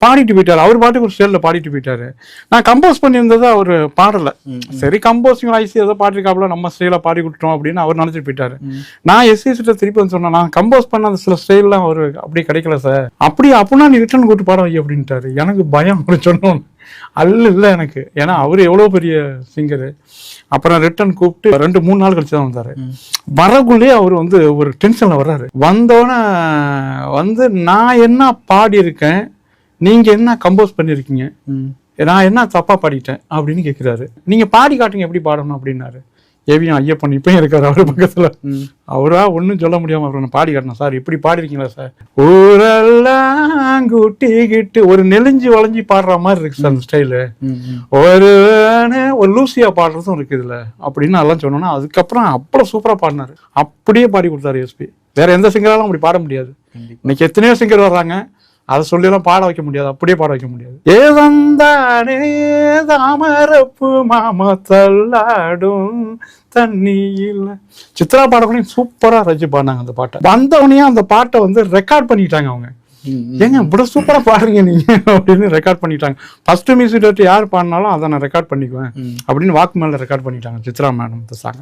பாடிட்டு போயிட்டாரு. அவர் பாட்டுக்கு ஒரு ஸ்டைலில் பாடிட்டு போயிட்டாரு. நான் கம்போஸ் பண்ணியிருந்ததை அவர் பாடலை. சரி கம்போசிங் ஐசி ஏதோ பாடிருக்காப்புல நம்ம ஸ்டைலாக பாடி கொடுத்துட்டோம் அப்படின்னு அவர் நினச்சிட்டு போயிட்டாரு. நான் எஸ்சிட்ட திருப்பி வந்து சொன்னேன், நான் கம்போஸ் பண்ண அந்த சில ஸ்டைல்லாம் அவர் அப்படி கிடைக்கல சார். அப்படின்னா நீ ரிட்டர்ன் கூட்டு பாட வை அப்படின்ட்டாரு. எனக்கு பயம் சொன்னோன்னு இல்லை எனக்கு, ஏன்னா அவர் எவ்வளோ பெரிய சிங்கரு. அப்புறம் ரிட்டர்ன் கூப்பிட்டு 2-3 நாள் கழிச்சு தான் வந்தார். வரக்குள்ளேயே அவர் வந்து ஒரு டென்ஷனில் வர்றாரு. வந்தோடனே வந்து நான் என்ன பாடியிருக்கேன், நீங்கள் என்ன கம்போஸ் பண்ணியிருக்கீங்க, நான் என்ன தப்பாக பாடிட்டேன் அப்படின்னு கேட்குறாரு. நீங்கள் பாடி காட்டுங்க எப்படி பாடணும் அப்படின்னாரு. ஏவியும் ஐயப்பன் இப்பயும் இருக்காரு அவர் பக்கத்தில். அவரா ஒன்றும் சொல்ல முடியாமல் அப்புறம் நான் பாடி காட்டினேன். சார் இப்படி பாடிருக்கீங்களா சார், ஊரெல்லாம் கூட்டிக்கிட்டு ஒரு நெலிஞ்சு வளைஞ்சி பாடுற மாதிரி இருக்கு சார் அந்த ஸ்டைலு, ஒரு லூசியா பாடுறதும் இருக்கு இதுல அப்படின்னு எல்லாம் சொன்னோன்னா அதுக்கப்புறம் அவ்வளோ சூப்பராக பாடினாரு. அப்படியே பாடி கொடுத்தாரு எஸ்பி. வேற எந்த சிங்கராலும் அப்படி பாட முடியாது. இன்னைக்கு எத்தனையோ சிங்கர் வர்றாங்க, அதை சொல்லலாம் பாட வைக்க முடியாது, அப்படியே பாட வைக்க முடியாது. ஏதந்தானே தாமரப்பு மாமா தள்ளாடும் தண்ணியில் சித்ரா பாடக்கூடிய சூப்பரா ரசி பாடினாங்க அந்த பாட்டை. வந்தவனையே அந்த பாட்டை வந்து ரெக்கார்ட் பண்ணிட்டாங்க அவங்க. ஏங்க இவ்வளவு சூப்பரா பாடுறீங்க நீங்க அப்படின்னு ரெக்கார்ட் பண்ணிட்டாங்க. ஃபர்ஸ்ட் மியூசிக் யார் பாடினாலும் அதை நான் ரெக்கார்ட் பண்ணிக்குவேன் அப்படின்னு வாக்கு மேல ரெக்கார்ட் பண்ணிட்டாங்க சித்ரா மேடம் சாங்க.